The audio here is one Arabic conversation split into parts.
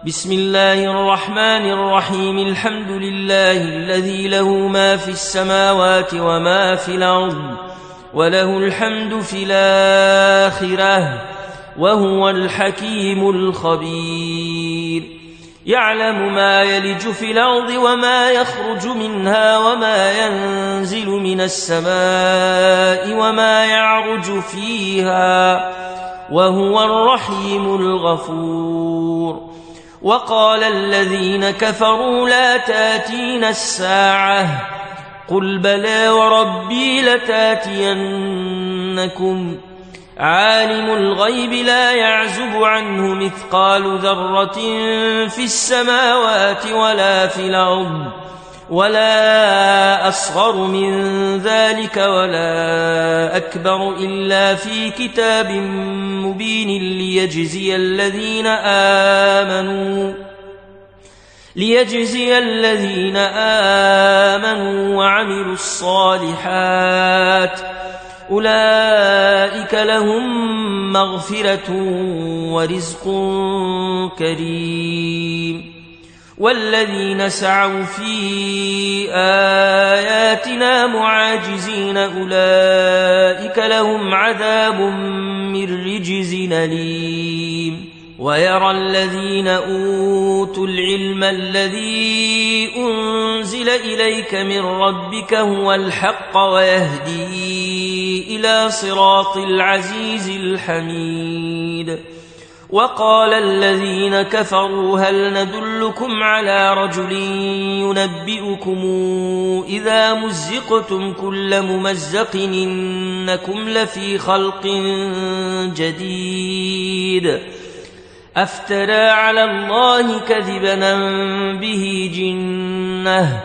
بسم الله الرحمن الرحيم. الحمد لله الذي له ما في السماوات وما في الأرض وله الحمد في الآخرة وهو الحكيم الخبير. يعلم ما يلج في الأرض وما يخرج منها وما ينزل من السماء وما يعرج فيها وهو الرحيم الغفور. وقال الذين كفروا لا تاتينا الساعة قل بلى وربي لتاتينكم عالم الغيب لا يعزب عنه مثقال ذرة في السماوات ولا في الأرض ولا أصغر من ذلك ولا أكبر إلا في كتاب مبين ليجزي الذين آمنوا وعملوا الصالحات أولئك لهم مغفرة ورزق كريم. والذين سعوا في آياتنا معاجزين أولئك لهم عذاب من رجز أليم. ويرى الذين أوتوا العلم الذي أنزل إليك من ربك هو الحق ويهدي إلى صراط العزيز الحميد. وقال الذين كفروا هل ندلكم على رجل ينبئكم إذا مزقتم كل ممزق إنكم لفي خلق جديد أفترى على الله كذبا به جنة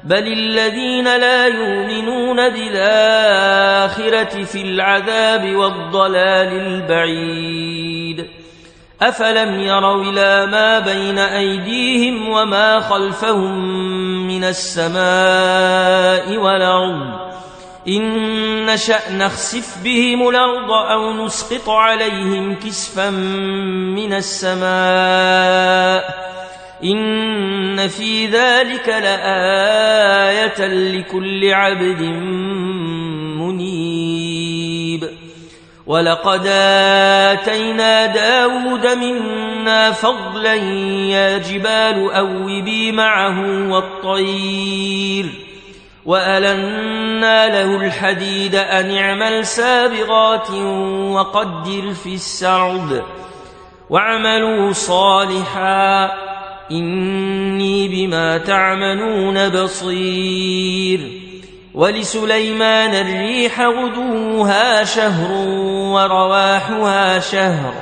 بل الذين لا يؤمنون بالآخرة في العذاب والضلال البعيد. أفلم يروا إلى ما بين أيديهم وما خلفهم من السماء والأرض إن نشأ نخسف بهم الأرض أو نسقط عليهم كسفا من السماء إن في ذلك لآية لكل عبد منيب. ولقد آتينا داود منا فضلا يا جبال أوبي معه والطير وألنا له الحديد أن اعمل سابغات وقدر في السرد واعملوا صالحا إني بما تعملون بصير. ولسليمان الريح غدوها شهر ورواحها شهر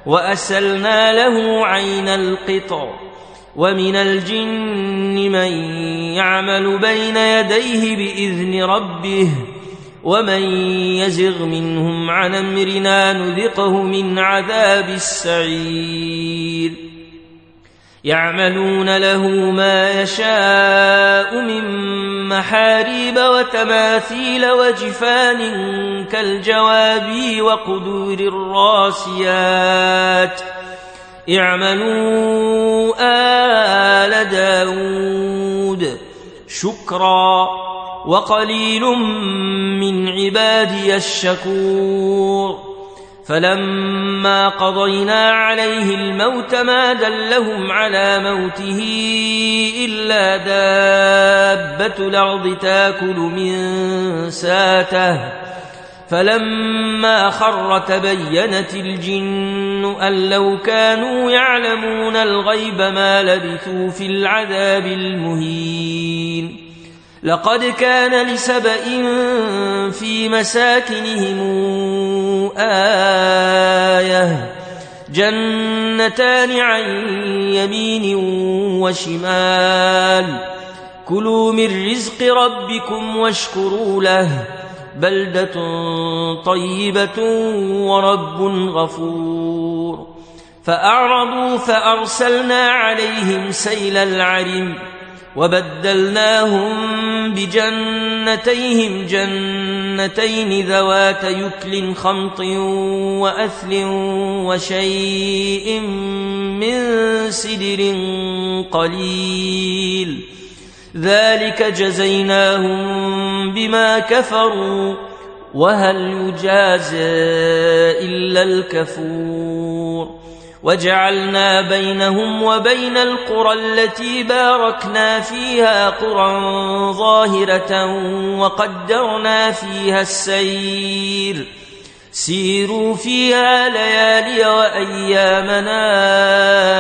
وأسلنا له عين القطر. ومن الجن من يعمل بين يديه بإذن ربه ومن يزغ منهم عن أمرنا نذقه من عذاب السعير. يعملون له ما يشاء من محاريب وتماثيل وجفان كالجواب وقدور الراسيات اعملوا آل داود شكرا وقليل من عبادي الشكور. فلما قضينا عليه الموت ما دلهم على موته إلا دابة الأرض تاكل من ساته فلما خر تبينت الجن أن لو كانوا يعلمون الغيب ما لبثوا في العذاب المهين. لقد كان لسبإ في مساكنهم آية جنتان عن يمين وشمال كلوا من رزق ربكم واشكروا له بلدة طيبة ورب غفور. فأعرضوا فأرسلنا عليهم سيل العرم وبدلناهم بجنتيهم جنتين جنتين ذوات يكل خمط وأثل وشيء من سدر قليل ذلك جزيناهم بما كفروا وهل يجازى إلا الكفور وجعلنا بينهم وبين القرى التي باركنا فيها قرى ظاهرة وقدرنا فيها السير سيروا فيها ليالي وأيامنا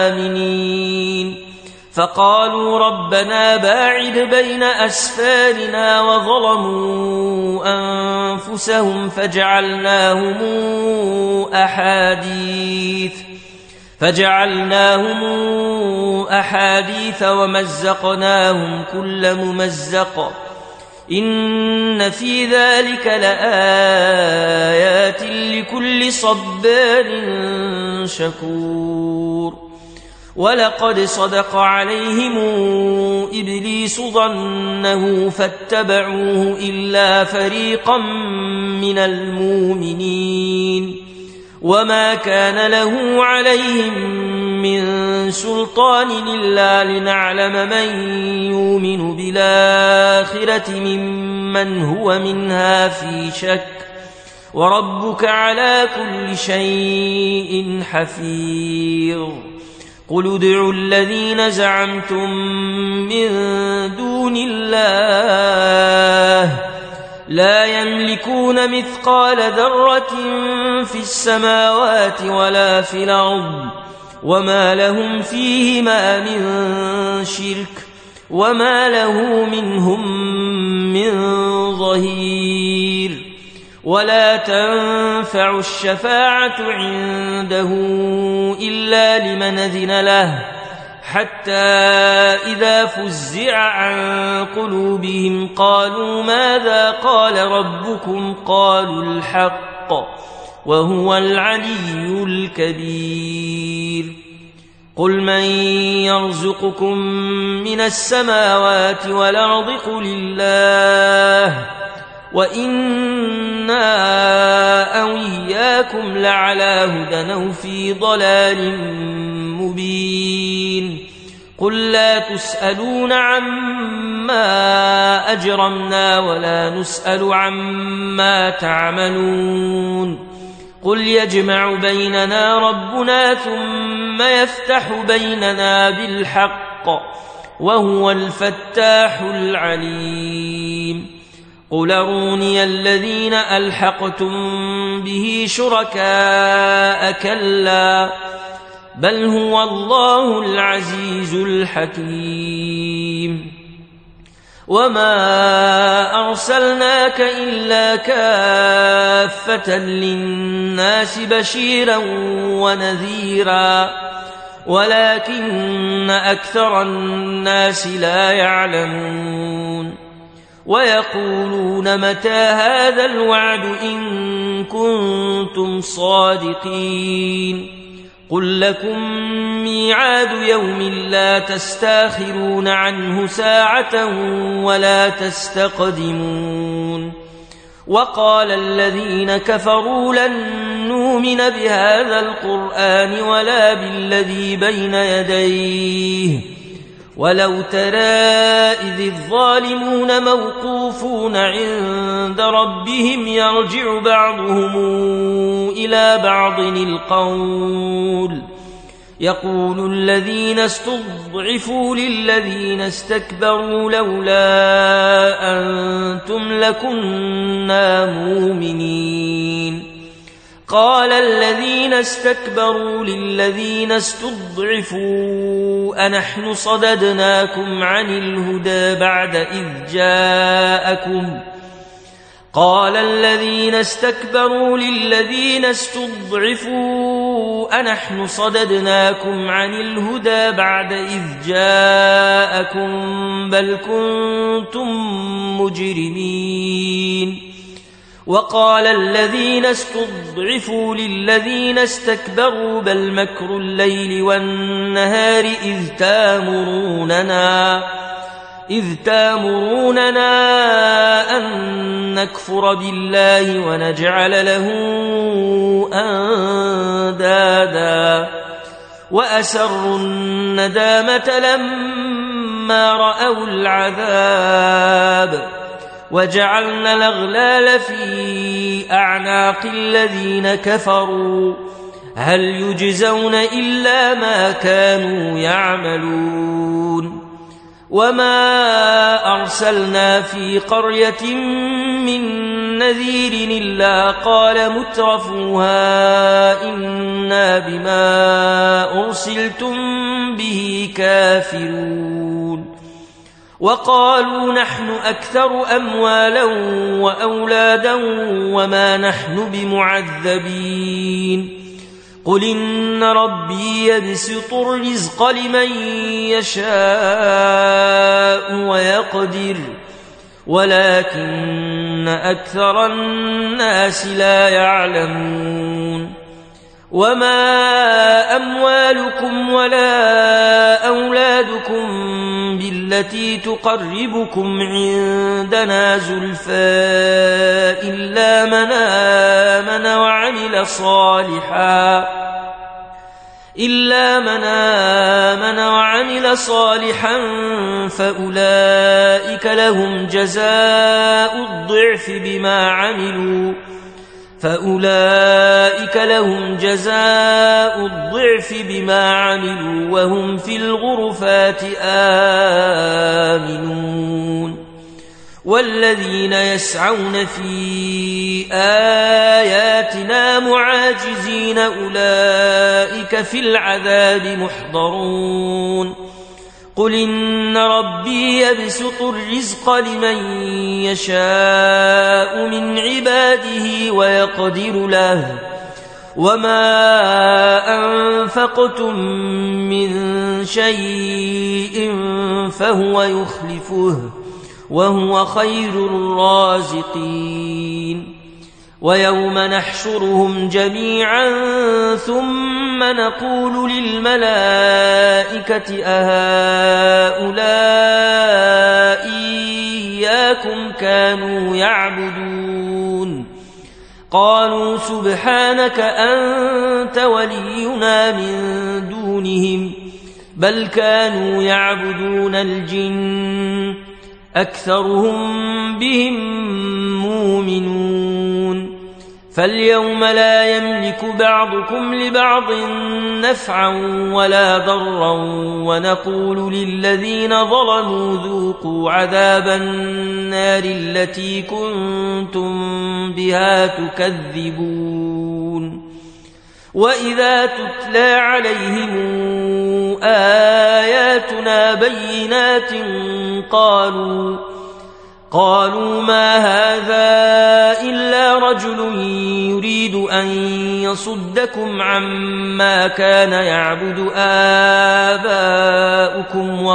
آمنين فقالوا ربنا باعد بين أسفارنا وظلموا أنفسهم فجعلناهم أحاديث ومزقناهم كل ممزق إن في ذلك لآيات لكل صبار شكور ولقد صدق عليهم إبليس ظنه فاتبعوه إلا فريقا من المؤمنين وما كان له عليهم من سلطان إلا لنعلم من يؤمن بالآخرة ممن هو منها في شك وربك على كل شيء حفيظ قل ادعوا الذين زعمتم من دون الله لا يملكون مثقال ذرة في السماوات ولا في الأرض وما لهم فيهما من شرك وما له منهم من ظهير ولا تنفع الشفاعة عنده إلا لمن أذن له حتى إذا فزع عن قلوبهم قالوا ماذا قال ربكم قالوا الحق وهو العلي الكبير قل من يرزقكم من السماوات والأرض قل الله وإنا أو إياكم لعلى هدى أو في ضلال مبين قل لا تسألون عما أجرمنا ولا نسأل عما تعملون قل يجمع بيننا ربنا ثم يفتح بيننا بالحق وهو الفتاح العليم قل أروني الذين ألحقتم به شركاء كلا بل هو الله العزيز الحكيم وما أرسلناك إلا كافة للناس بشيرا ونذيرا ولكن أكثر الناس لا يعلمون ويقولون متى هذا الوعد إن كنتم صادقين قل لكم ميعاد يوم لا تستاخرون عنه ساعة ولا تستقدمون وقال الذين كفروا لن نؤمن بهذا القرآن ولا بالذي بين يديه ولو ترى إذ الظالمون موقوفون عند ربهم يرجع بعضهم إلى بعض القول يقول الذين استضعفوا للذين استكبروا لولا أنتم لكنا مؤمنين قال الذين استكبروا للذين استضعفوا أنحن صددناكم عن الهدى بعد إذ جاءكم قال الذين استكبروا للذين استضعفوا أنحن صددناكم عن الهدى بعد إذ جاءكم بل كنتم مجرمين وقال الذين استضعفوا للذين استكبروا بل مكر الليل والنهار إذ تامروننا أن نكفر بالله ونجعل له أندادا وأسروا الندامة لما رأوا العذاب وجعلنا الأغلال في أعناق الذين كفروا هل يجزون إلا ما كانوا يعملون وما أرسلنا في قرية من نذير إلا قال مترفوها إنا بما أرسلتم به كافرون وقالوا نحن أكثر أموالا وأولادا وما نحن بمعذبين قل إن ربي يبسط الرزق لمن يشاء ويقدر ولكن أكثر الناس لا يعلمون وما أموالكم ولا أولادكم بالتي تقربكم عندنا زلفى إلا من آمن وعمل صالحا فأولئك لهم جزاء الضعف بما عملوا وهم في الغرفات آمنون والذين يسعون في آياتنا معاجزين أولئك في العذاب محضرون قل إن ربي يبسط الرزق لمن يشاء من عباده ويقدر له وما أنفقتم من شيء فهو يخلفه وهو خير الرازقين ويوم نحشرهم جميعا ثم نقول للملائكة أهؤلاء إياكم كانوا يعبدون قالوا سبحانك أنت ولينا من دونهم بل كانوا يعبدون الجن أكثرهم بهم مؤمنون فاليوم لا يملك بعضكم لبعض نفعا ولا ضرا ونقول للذين ظلموا ذوقوا عذاب النار التي كنتم بها تكذبون وإذا تتلى عليهم آياتنا بينات قالوا ما هذا إلا رجل يريد أن يصدكم عما كان يعبد آباؤكم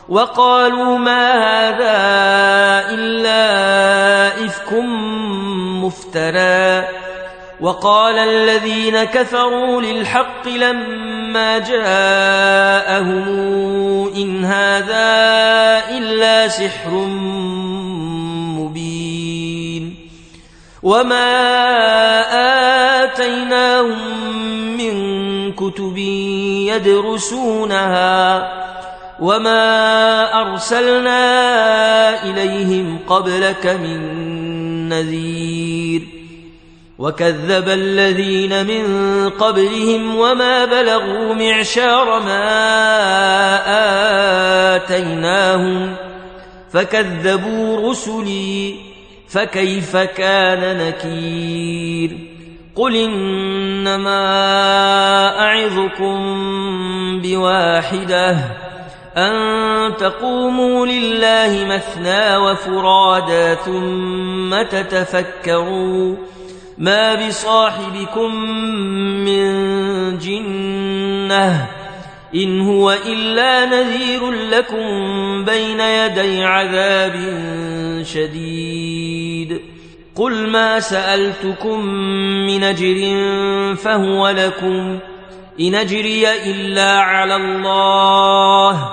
وقالوا ما هذا إلا إفك مفترى وقال الذين كفروا للحق لما جاءهم إن هذا إلا سحر مبين وما آتيناهم من كتب يدرسونها وما أرسلنا إليهم قبلك من نذير وكذب الذين من قبلهم وما بلغوا معشار ما آتيناهم فكذبوا رسلي فكيف كان نكير قل إنما أعظكم بواحدة أن تقوموا لله مثنى وفرادا ثم تتفكروا ما بصاحبكم من جنة إن هو إلا نذير لكم بين يدي عذاب شديد قل ما سألتكم من أجر فهو لكم إن أجري إلا على الله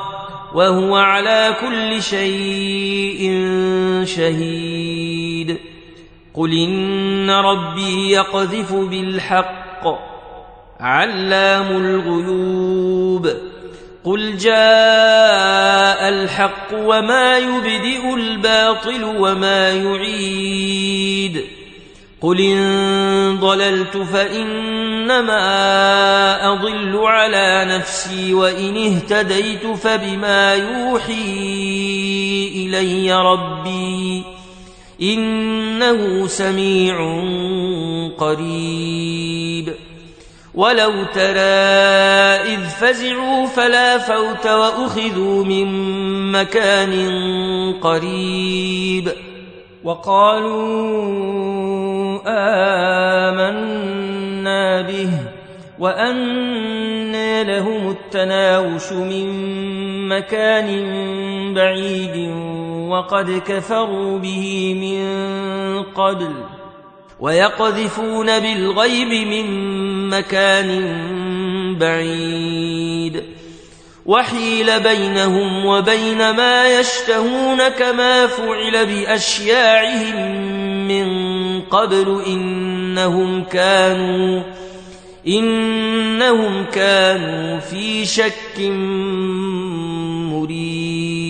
وهو على كل شيء شهيد قل إن ربي يقذف بالحق علام الغيوب قل جاء الحق وما يبدئ الباطل وما يعيد قل إن ضللت فإنما أضل على نفسي وإن اهتديت فبما يوحي إلي ربي إنه سميع قريب ولو ترى إذ فزعوا فلا فوت وأخذوا من مكان قريب وقالوا آمنا به وأنى لهم التناوش من مكان بعيد وقد كفروا به من قبل ويقذفون بالغيب من مكان بعيد وحيل بينهم وبين ما يشتهون كما فعل بأشياعهم من قبل إنهم كانوا في شك مريب